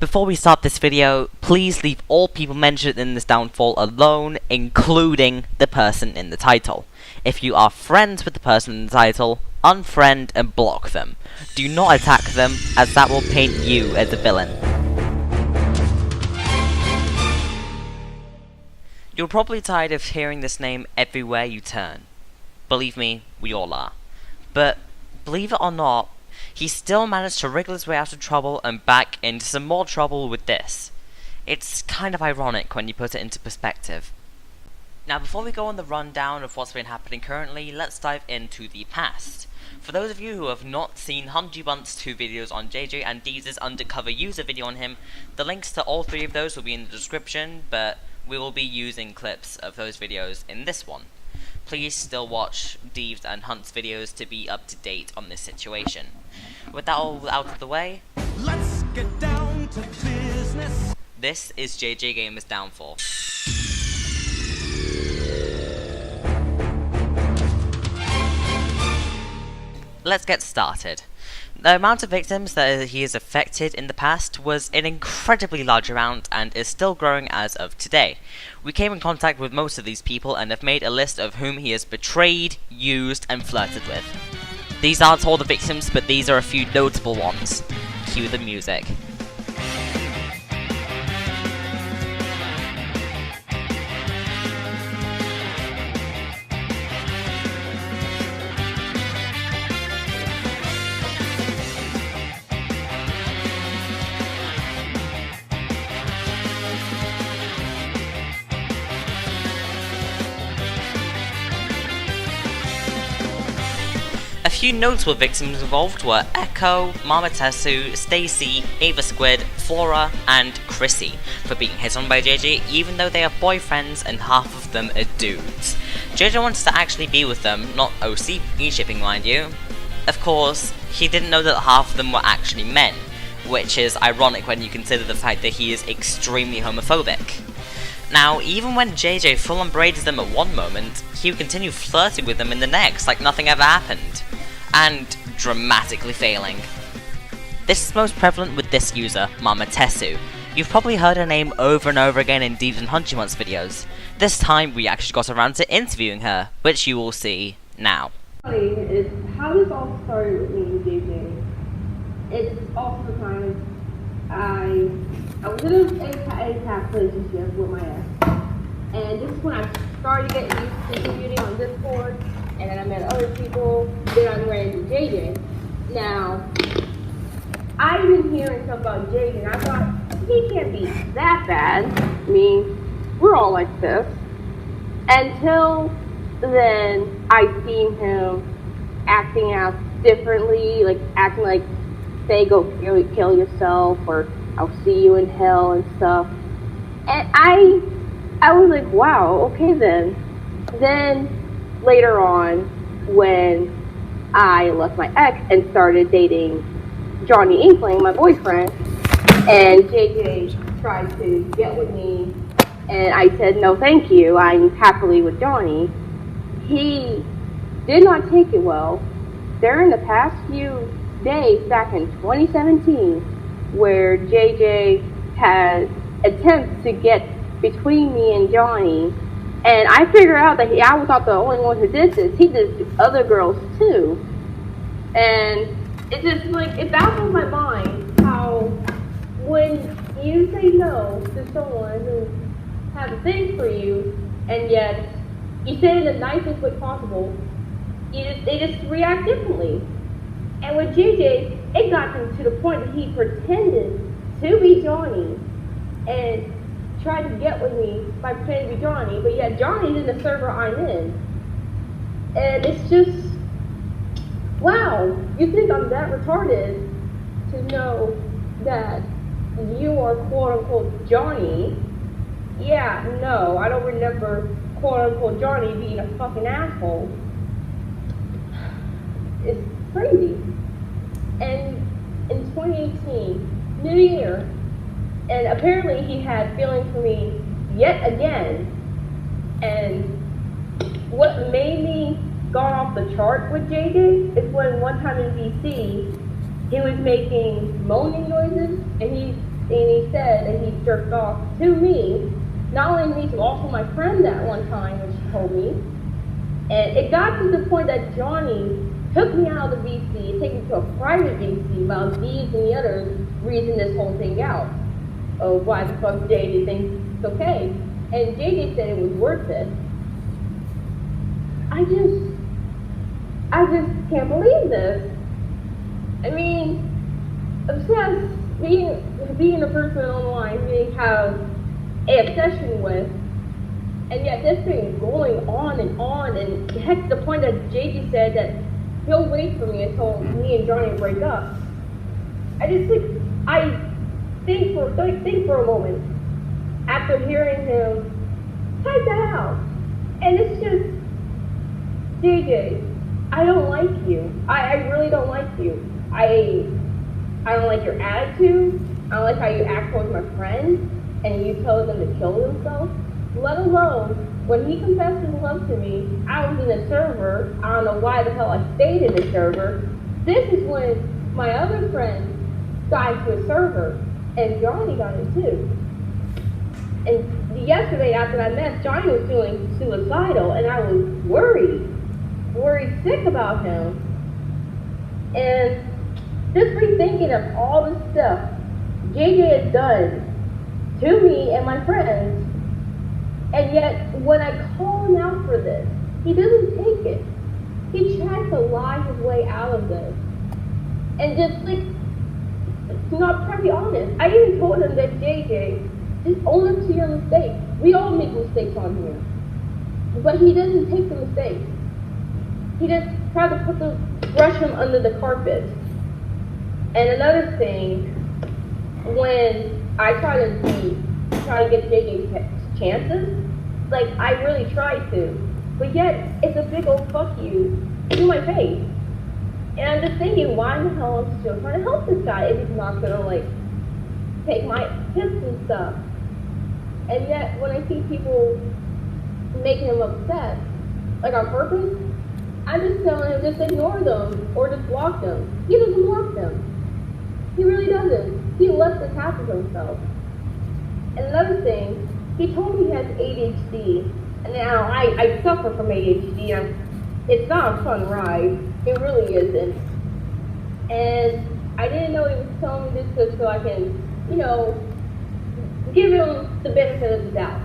Before we start this video, please leave all people mentioned in this downfall alone, including the person in the title. If you are friends with the person in the title, unfriend and block them. Do not attack them, as that will paint you as a villain. You're probably tired of hearing this name everywhere you turn. Believe me, we all are. But, believe it or not, he still managed to wriggle his way out of trouble and back into some more trouble with this. It's kind of ironic when you put it into perspective. Now before we go on the rundown of what's been happening currently, let's dive into the past. For those of you who have not seen Hunjubunt's 2 videos on JJ and Deez's undercover user video on him, the links to all 3 of those will be in the description, but we will be using clips of those videos in this one. Please still watch Deeves and Hunt's videos to be up to date on this situation. With that all out of the way, let's get down to business. This is JJGamer's downfall. Let's get started. The amount of victims that he has affected in the past was an incredibly large amount and is still growing as of today. We came in contact with most of these people and have made a list of whom he has betrayed, used, and flirted with. These aren't all the victims, but these are a few notable ones. Cue the music. A few notable victims involved were Echo, Marmota Sue, Stacy, Ava Squid, Flora, and Chrissy for being hit on by JJ, even though they are boyfriends and half of them are dudes. JJ wanted to actually be with them, not OC shipping mind you. Of course, he didn't know that half of them were actually men, which is ironic when you consider the fact that he is extremely homophobic. Now, even when JJ full unbraided them at one moment, he would continue flirting with them in the next like nothing ever happened, and dramatically failing. This is most prevalent with this user, Marmota Sue. You've probably heard her name over and over again in Deeves and Hunjubunt's videos. This time we actually got around to interviewing her, which you will see now. Is how this all started with me and JJ. It's also the time I was in a past relationship with my ex, and this is when I started to get used to contributing on Discord, and then I met other people, then I ran into JJ. Now, I've been hearing stuff about JJ, and I thought, he can't be that bad. I mean, we're all like this. Until then, I seen him acting out differently, like acting like, say, go kill yourself, or I'll see you in hell and stuff. And I was like, wow, okay then. Then later on, when I left my ex and started dating Johnny Inkling, my boyfriend, and JJ tried to get with me, and I said, no thank you, I'm happily with Johnny, he did not take it well. During the past few days back in 2017, where JJ had attempts to get between me and Johnny, and I figured out that I was not the only one who did this. He did it to other girls too, and it just like it baffles my mind how when you say no to someone who has a thing for you, and yet you say it in the nicest way possible, they just react differently. And with JJ, it got him to the point that he pretended to be Johnny and tried to get with me by pretending to be Johnny, but yet Johnny's in the server I'm in. And it's just, wow, you think I'm that retarded to know that you are quote-unquote Johnny? Yeah, no, I don't remember quote-unquote Johnny being a fucking asshole. It's crazy. And in 2018, New Year, and apparently he had feelings for me yet again. And what made me go off the chart with JJ is when one time in BC, he was making moaning noises, and he said that he jerked off to me, not only me, but also my friend that one time when she told me. And it got to the point that Johnny took me out of the VC and took me to a private VC while these and the others reasoned this whole thing out. Oh, why the fuck JJ thinks it's okay? And JJ said it was worth it. I just can't believe this. I mean, obsessed, being a person online we have an obsession with, and yet this thing is going on, and heck, the point that JJ said that he'll wait for me until me and Johnny break up. I think for a moment after hearing him type that out, and it's just, JJ, I don't like you. I really don't like you. I don't like your attitude. I don't like how you act towards my friends, and you tell them to kill themselves. Let alone, when he confessed his love to me, I was in the server. I don't know why the hell I stayed in the server. This is when my other friend got into a server, and Johnny got in too. And yesterday after that mess, Johnny was feeling suicidal, and I was worried sick about him. And just rethinking of all the stuff JJ has done to me and my friends, and yet when I call him out for this, he doesn't take it. He tries to lie his way out of this. And just like, not trying to be honest, I even told him that JJ, just own up to your mistakes. We all make mistakes on here. But he doesn't take the mistakes. He just tried to brush him under the carpet. And another thing, when I try to get JJ's chances, like I really try to, but yet it's a big old fuck you to my face. And I'm just thinking, why the hell am I still trying to help this guy if he's not gonna like take my tips and stuff? And yet when I see people making him upset, like on purpose, I'm just telling him just ignore them or just block them. He doesn't block them. He really doesn't. He lets this happen to himself. And another thing, he told me he has ADHD, and now I suffer from ADHD, and it's not a fun ride. It really isn't. And I didn't know he was telling me this so I can, give him the benefit of the doubt.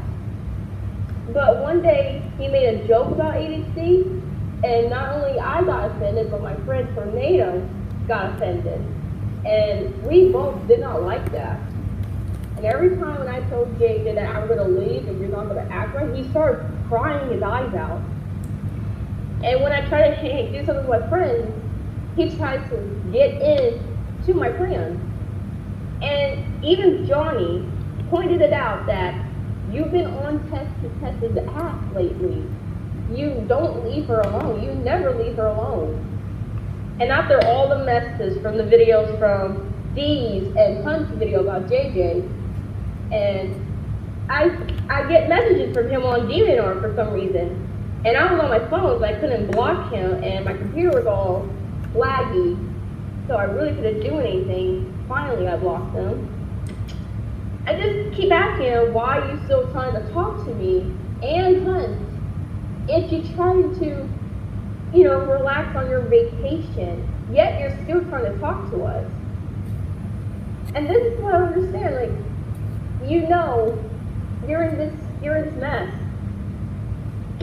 But one day, he made a joke about ADHD, and not only I got offended, but my friend Tornado got offended. And we both did not like that. And every time when I told JJ that I'm going to leave and you're not going to act right, he started crying his eyes out. And when I try to do something with my friends, he tries to get in to my plans. And even Johnny pointed it out that you've been on Tessa's ass lately. You don't leave her alone. You never leave her alone. And after all the messages from the videos from Dee's and Hunt's video about JJ, and I get messages from him on DemonR for some reason. And I was on my phone, so I couldn't block him, and my computer was all laggy, so I really couldn't do anything. Finally, I blocked him. I just keep asking him, why are you still trying to talk to me and Hunt? If you're trying to, relax on your vacation, yet you're still trying to talk to us. And this is what I understand, you're in this mess.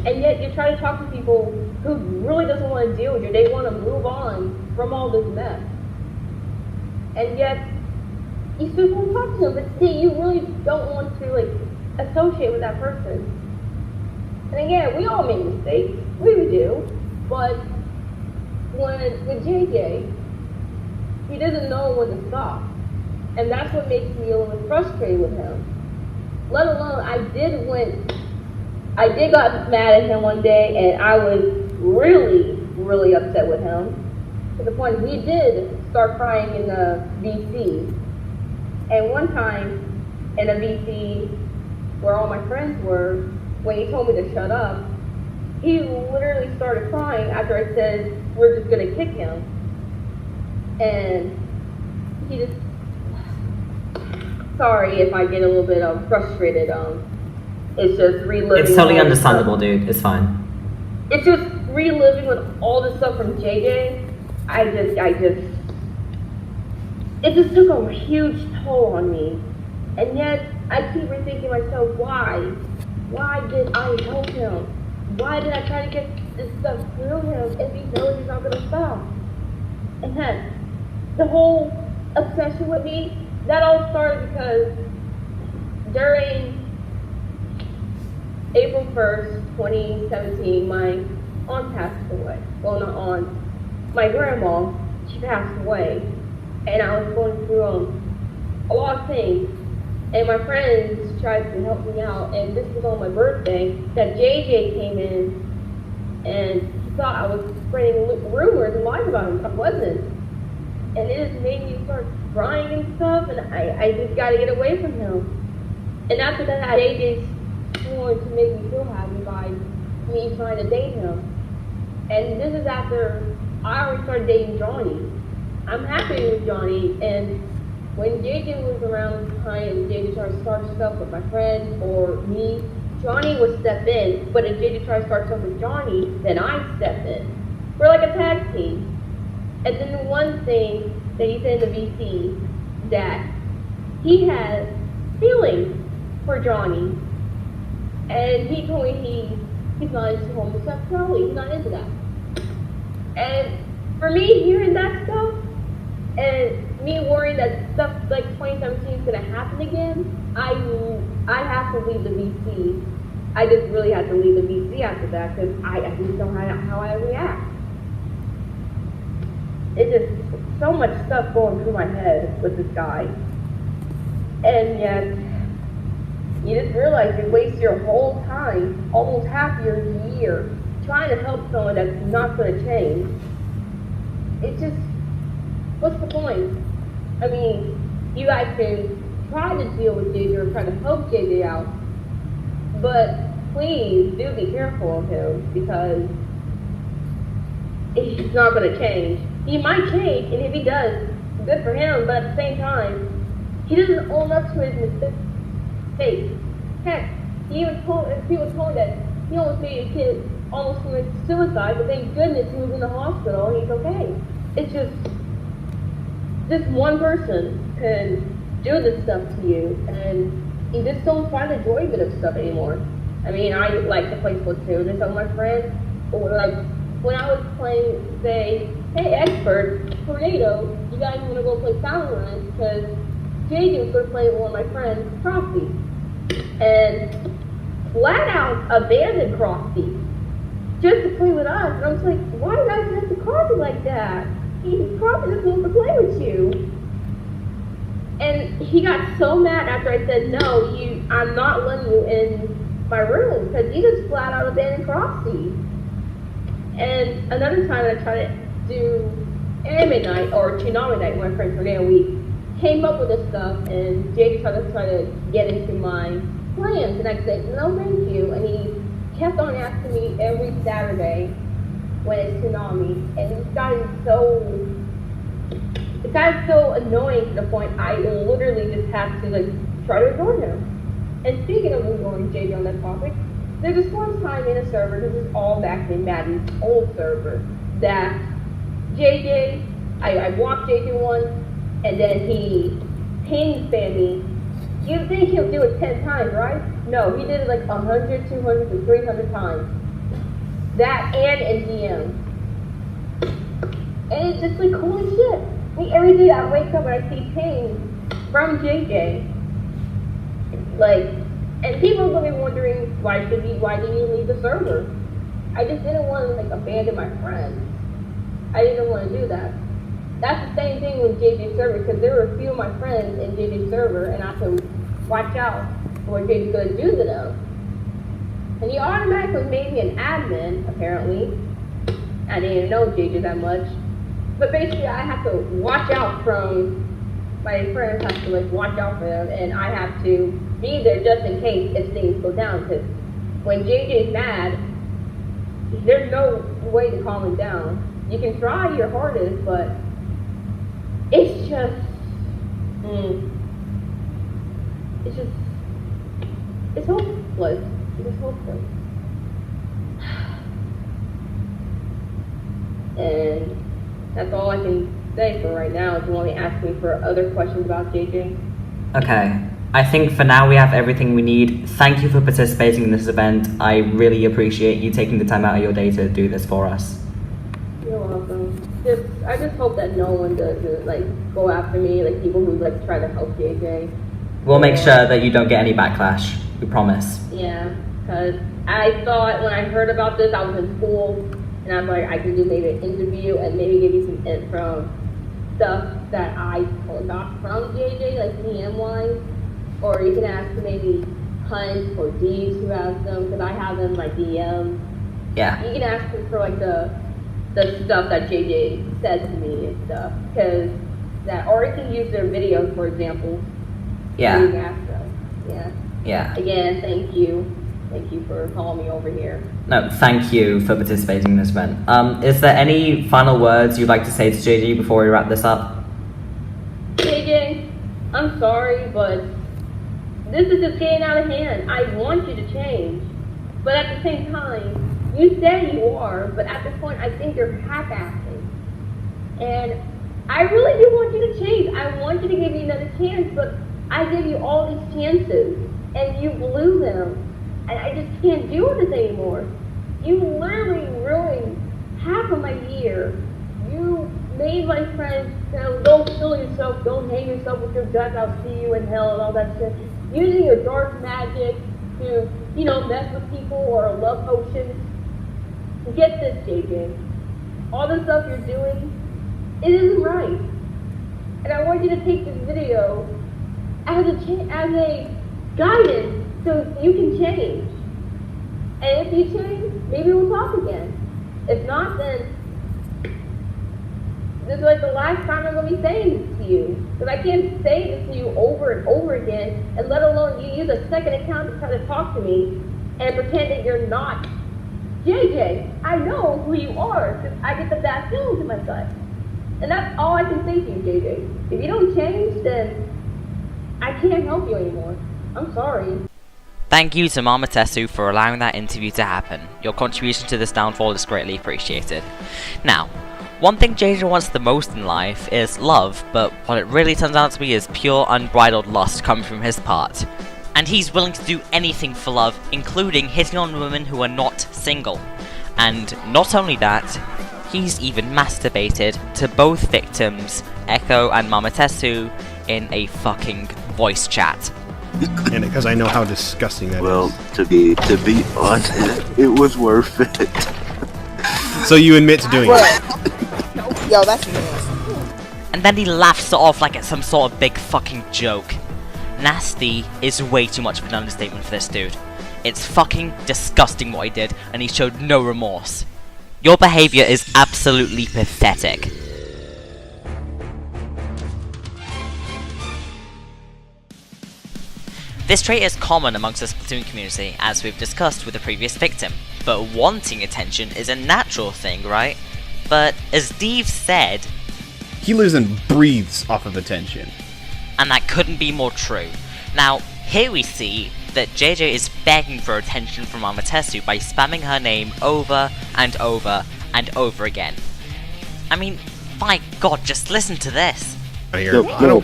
And yet you try to talk to people who really doesn't want to deal with you. They want to move on from all this mess. And yet you still want to talk to them, but see, you really don't want to associate with that person. And again, we all make mistakes. We do. But with JJ, he doesn't know when to stop. And that's what makes me a little bit frustrated with him. Let alone, I did got mad at him one day, and I was really, really upset with him. To the point he did start crying in the VC. And one time, in a VC where all my friends were, when he told me to shut up, he literally started crying after I said, we're just gonna kick him. And he just, sorry if I get a little bit frustrated. It's just reliving. It's totally understandable, dude. It's fine. It's just reliving with all the stuff from JJ. It just took a huge toll on me. And yet, I keep rethinking myself, why? Why did I help him? Why did I try to get this stuff through him if he knows he's not gonna stop? And then, the whole obsession with me, that all started because during April 1st, 2017, my aunt passed away. Well, not aunt, my grandma, she passed away. And I was going through a lot of things. And my friends tried to help me out. And this was on my birthday that JJ came in and he thought I was spreading rumors and lies about him. I wasn't. And it just made me start crying and stuff. And I just got to get away from him. And after that, JJ swore to make me feel happy by me trying to date him. And this is after I already started dating Johnny. I'm happy with Johnny, and when JJ was around the time JJ tried to start stuff with my friend or me, Johnny would step in, but if JJ tried to start stuff with Johnny, then I'd step in. We're like a tag team. And then the one thing that he said in the VC, that he has feelings for Johnny, and he told me he's not into homosexuality, he's not into that. And for me, hearing that stuff, and me worrying that stuff like 2017 is gonna happen again, I have to leave the VC. I just really had to leave the VC after that because I just don't know how I react. It's just so much stuff going through my head with this guy, and yet you just realize you waste your whole time, almost half your year, trying to help someone that's not going to change. It's just, what's the point? I mean, you guys can try to deal with JJ or try to help JJ out, but please do be careful of him because he's not going to change. He might change, and if he does, good for him, but at the same time, he doesn't own up to his mistakes. Heck, he was told that he almost made a kid almost commit suicide, but thank goodness he was in the hospital and he's okay. It's just one person can do this stuff to you, and you just don't find the enjoyment of stuff anymore. I mean, I like to play Splatoon, and some of my friends, or like, when I was playing, say, hey, expert, Tornado, you guys want to go play Valorant, because JJ was going to play with one of my friends, Frosty, and flat out abandoned Frosty just to play with us. And I was like, why did I have to Frosty like that? Frosty just wants to play with you. And he got so mad after I said, no, I'm not letting you in my room, because he just flat out abandoned Frosty. And another time I tried to do anime night or Tsunami night with my friends for a week, came up with this stuff, and JJ tried to get into my plans, and I said, no thank you, and he kept on asking me every Saturday when it's Tsunami, and it's gotten so annoying to the point I literally just have to like try to ignore him. And speaking of ignoring JJ on that topic, there's this one time in a server, this is all back in Madden's old server, that JJ, I walked JJ once, and then he ping spammed me. You'd think he'll do it 10 times, right? No, he did it like 100, 200, to 300 times. That and in DM. And it's just like, holy shit. I mean, every day I wake up and I see pings from JJ. Like, and people are gonna be wondering why did you leave the server? I just didn't want to like abandon my friends. I didn't want to do that. That's the same thing with JJ's server, because there were a few of my friends in JJ's server, and I have to watch out for what JJ's going to do to them. And he automatically made me an admin, apparently. I didn't even know JJ that much. But basically, I have to watch out from, my friends have to like watch out for them, and I have to be there just in case if things go down, because when JJ's mad, there's no way to calm him down. You can try your hardest, but it's just, it's just, it's hopeless. It's hopeless. And that's all I can say for right now. If you want to ask me for other questions about JJ. Okay. I think for now we have everything we need. Thank you for participating in this event. I really appreciate you taking the time out of your day to do this for us. You're welcome. I just hope that no one does like go after me, like people who like try to help JJ. We'll make sure that you don't get any backlash. We promise. Yeah, because I thought when I heard about this, I was in school, and I was like, I could do maybe an interview and maybe give you some hint from stuff that I got from JJ, like DM-wise. Or you can ask maybe Hunt or Deeves who has them, because I have them like DM. Yeah. You can ask them for like the stuff that JJ said to me and stuff, because that, or you can use their videos for example. Yeah. You can ask them. Yeah. Yeah. Again, thank you. Thank you for calling me over here. No, thank you for participating in this event. Is there any final words you'd like to say to JJ before we wrap this up? JJ, I'm sorry, but this is just getting out of hand. I want you to change, but at the same time, you say you are, but at this point, I think you're half-assing. And I really do want you to change. I want you to give you another chance, but I give you all these chances, and you blew them, and I just can't do this anymore. You literally ruined half of my year. You made my friends say, don't kill yourself, don't hang yourself with your guts, I'll see you in hell, and all that shit. Using your dark magic to, you know, mess with people or love potions. Get this, JJ. All the stuff you're doing, it isn't right. And I want you to take this video as a guidance so you can change. And if you change, maybe we'll talk again. If not, then this is like the last time I'm going to be saying this to you. Because I can't say this to you over and over again, and let alone you use a second account to try to talk to me and pretend that you're not JJ. I know who you are, because I get the bad feelings in my gut. And that's all I can say to you, JJ. If you don't change, then I can't help you anymore. I'm sorry. Thank you to Marmota Sue for allowing that interview to happen. Your contribution to this downfall is greatly appreciated. Now, one thing JJ wants the most in life is love, but what it really turns out to be is pure unbridled lust coming from his part. And he's willing to do anything for love, including hitting on women who are not single. And not only that, he's even masturbated to both victims, Echo and Marmota Sue, in a fucking voice chat. And because I know how disgusting that is. Well, to be honest, it was worth it. So you admit to doing it? Yo, that's nasty. And then he laughs it off like it's some sort of big fucking joke. Nasty is way too much of an understatement for this dude. It's fucking disgusting what he did, and he showed no remorse. Your behavior is absolutely pathetic. This trait is common amongst the Splatoon community, as we've discussed with the previous victim, but wanting attention is a natural thing, right? But as Steve said, he lives and breathes off of attention. And that couldn't be more true. Now, here we see that JJ is begging for attention from Marmota Sue by spamming her name over and over and over again. I mean, my god, just listen to this. No,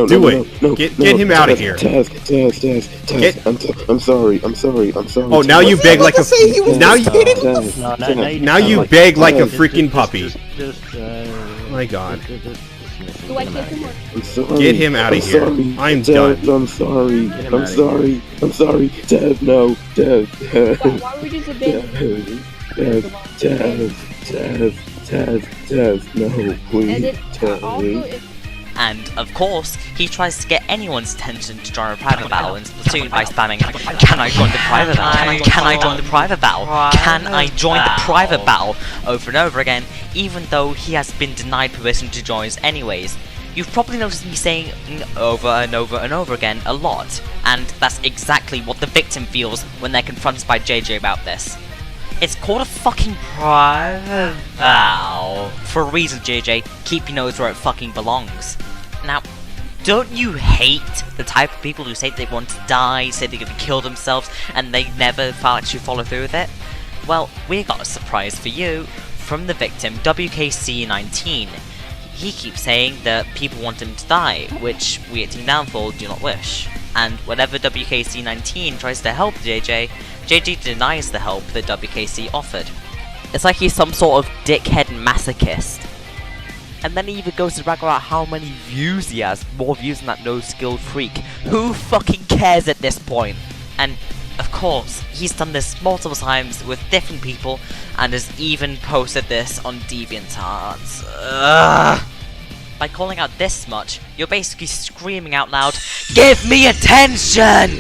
Do it. Get him out of here. Taz, I'm sorry. Oh, now you beg like a now you beg like a freaking puppy. My god. Do I kiss him or? I'm sorry. Get him out of here. I'm done. I'm sorry. Taz, no. Taz. Why were we just abandoned? Taz, no, please. And it also, And, of course, he tries to get anyone's attention to join a private battle in Splatoon by spamming, "Can I join the private battle? Can I join the private battle? Can I join the private battle?" over and over again, even though he has been denied permission to join anyways. You've probably noticed me saying over and over and over again a lot, and that's exactly what the victim feels when they're confronted by JJ about this. It's called a fucking private battle. For a reason, JJ, keep your nose where it fucking belongs. Now, Don't you hate the type of people who say they want to die, say they're gonna kill themselves, and they never actually follow through with it? Well, we got a surprise for you from the victim, WKC19. He keeps saying that people want him to die, which we at Team Downfall do not wish. And whenever WKC19 tries to help JJ, JJ denies the help that WKC offered. It's like he's some sort of dickhead masochist. And then he even goes to brag about how many views he has, more views than that no-skilled freak. Who fucking cares at this point? And, of course, he's done this multiple times with different people, and has even posted this on DeviantArt. Ugh. By calling out this much, you're basically screaming out loud, "Give me attention!"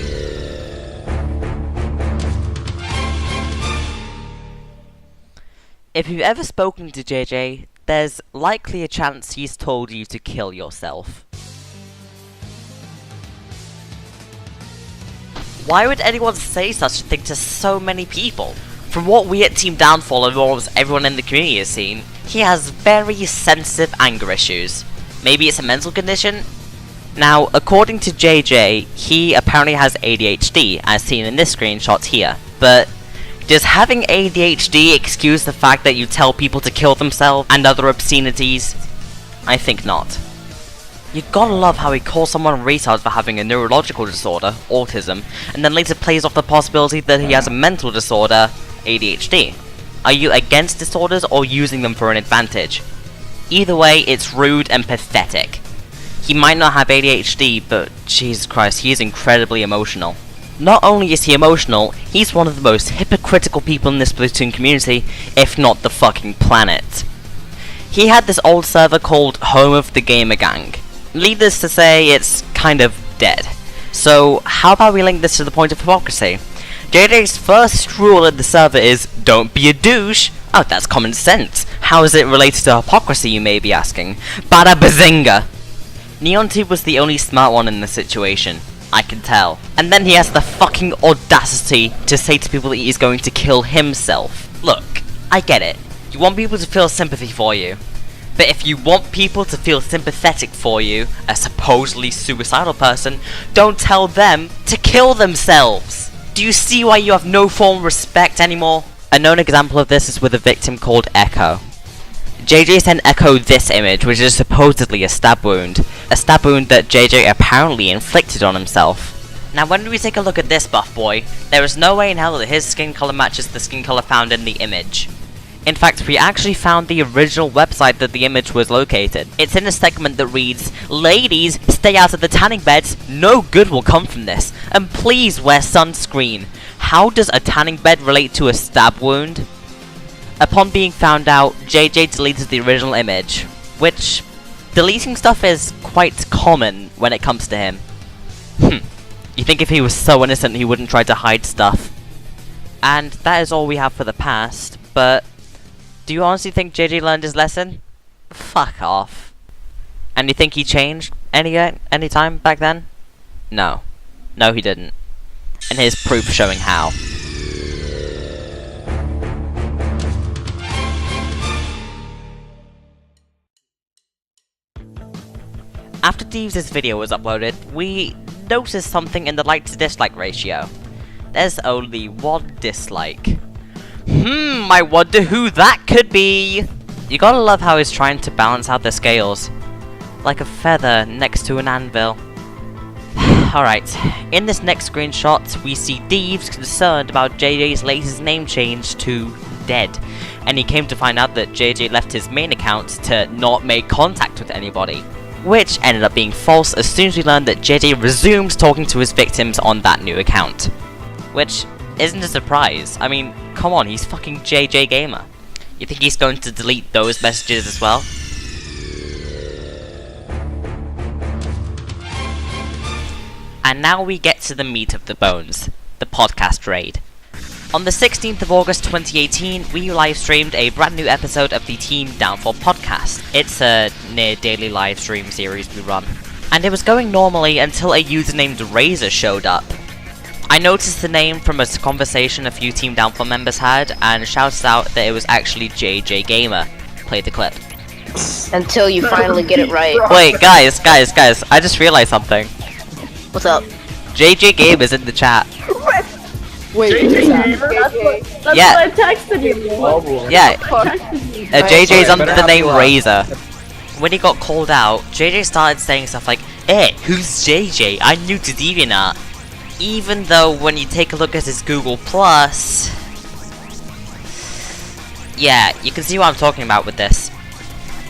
If you've ever spoken to JJ, there's likely a chance he's told you to kill yourself. Why would anyone say such a thing to so many people? From what we at Team Downfall and almost everyone in the community has seen, he has very sensitive anger issues. Maybe it's a mental condition? Now, according to JJ, he apparently has ADHD, as seen in this screenshot here, but does having ADHD excuse the fact that you tell people to kill themselves and other obscenities? I think not. You gotta love how he calls someone retard for having a neurological disorder, autism, and then later plays off the possibility that he has a mental disorder, ADHD. Are you against disorders or using them for an advantage? Either way, it's rude and pathetic. He might not have ADHD, but Jesus Christ, he is incredibly emotional. Not only is he emotional, he's one of the most hypocritical people in this Splatoon community, if not the fucking planet. He had this old server called Home of the Gamer Gang. Needless to say, it's kind of dead. So how about we link this to the point of hypocrisy? JJ's first rule at the server is, don't be a douche. Oh, that's common sense. How is it related to hypocrisy, you may be asking? Bada bazinga! Neon2 was the only smart one in this situation. I can tell. And then he has the fucking audacity to say to people that he's going to kill himself. Look, I get it. You want people to feel sympathy for you. But if you want people to feel sympathetic for you, a supposedly suicidal person, don't tell them to kill themselves. Do you see why you have no form of respect anymore? A known example of this is with a victim called Echo. JJ sent Echo this image, which is supposedly a stab wound. A stab wound that JJ apparently inflicted on himself. Now when we take a look at this buff boy, there is no way in hell that his skin color matches the skin color found in the image. In fact, we actually found the original website that the image was located. It's in a segment that reads, "Ladies, stay out of the tanning beds, no good will come from this, and please wear sunscreen." How does a tanning bed relate to a stab wound? Upon being found out, JJ deleted the original image, which, deleting stuff is quite common when it comes to him. You think if he was so innocent he wouldn't try to hide stuff? And that is all we have for the past, but do you honestly think JJ learned his lesson? Fuck off. And you think he changed any time back then? No. No, he didn't. And here's proof showing how. After Deeves' video was uploaded, we noticed something in the like to dislike ratio. There's only one dislike. I wonder who that could be! You gotta love how he's trying to balance out the scales. Like a feather next to an anvil. Alright, in this next screenshot, we see Deeves concerned about JJ's latest name change to Dead. And he came to find out that JJ left his main account to not make contact with anybody. Which ended up being false as soon as we learned that JJ resumed talking to his victims on that new account. Which isn't a surprise. I mean, come on, he's fucking JJGamer. You think he's going to delete those messages as well? And now we get to the meat of the bones, the podcast raid. On the 16th of August 2018, we live streamed a brand new episode of the Team Downfall podcast. It's a near daily live stream series we run. And it was going normally until a user named Razor showed up. I noticed the name from a conversation a few Team Downfall members had, and shouted out that it was actually JJGamer. Play the clip. Until you finally get it right. Wait, guys, I just realized something. What's up? JJGamer is in the chat. Wait, JJGamer? That's Yeah. what I texted you. Yeah, JJ's under the better name have to, Razor. When he got called out, JJ started saying stuff like, who's JJ? I'm new to DeviantArt. Even though when you take a look at his Google Plus... Yeah, you can see what I'm talking about with this.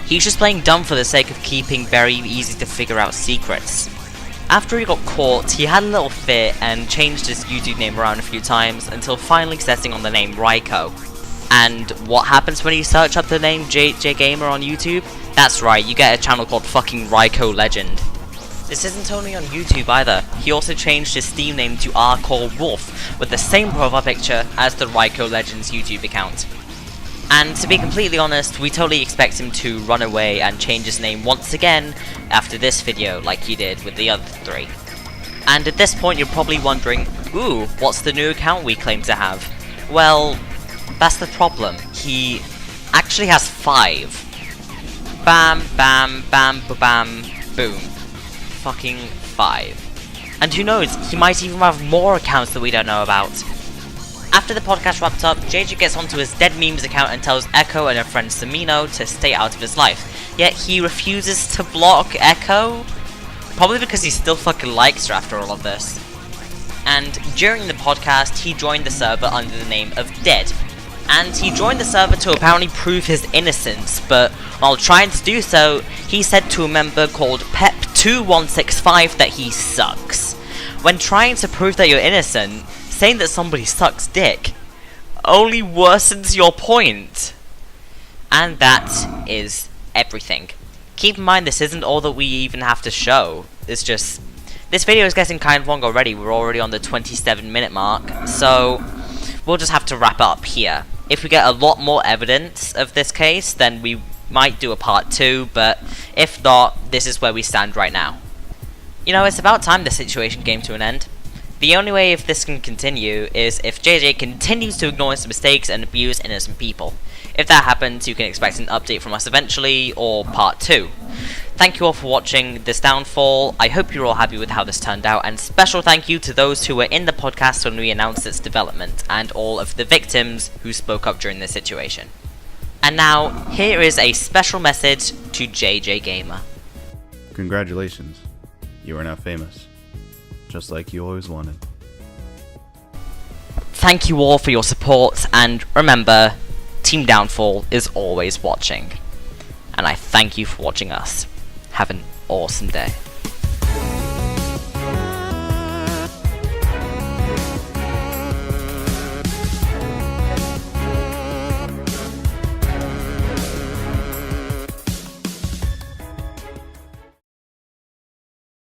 He's just playing dumb for the sake of keeping very easy to figure out secrets. After he got caught, he had a little fit and changed his YouTube name around a few times until finally settling on the name Riku. And what happens when you search up the name JJGamer on YouTube? That's right, you get a channel called fucking Riku Legend. This isn't only on YouTube either, he also changed his Steam name to rCallWolf with the same profile picture as the Riku Legends YouTube account. And to be completely honest, we totally expect him to run away and change his name once again after this video like he did with the other 3. And at this point you're probably wondering, ooh, what's the new account we claim to have? Well, that's the problem. He actually has 5. Bam, bam, bam, bam, boom. Fucking 5. And who knows, he might even have more accounts that we don't know about. After the podcast wrapped up, JJ gets onto his Dead Memes account and tells Echo and her friend Samino to stay out of his life. Yet he refuses to block Echo? Probably because he still fucking likes her after all of this. And during the podcast, he joined the server under the name of Dead. And he joined the server to apparently prove his innocence, but while trying to do so, he said to a member called Pep2165 that he sucks. When trying to prove that you're innocent, saying that somebody sucks dick only worsens your point. And that is everything. Keep in mind this isn't all that we even have to show. It's just... this video is getting kind of long already. We're already on the 27-minute mark. So we'll just have to wrap up here. If we get a lot more evidence of this case, then we might do a part 2. But if not, this is where we stand right now. You know, it's about time the situation came to an end. The only way if this can continue is if JJ continues to ignore his mistakes and abuse innocent people. If that happens, you can expect an update from us eventually, or part 2. Thank you all for watching this downfall. I hope you're all happy with how this turned out, and special thank you to those who were in the podcast when we announced its development, and all of the victims who spoke up during this situation. And now, here is a special message to JJGamer. Congratulations, you are now famous. Just like you always wanted. Thank you all for your support, and remember, Team Downfall is always watching. And I thank you for watching us. Have an awesome day.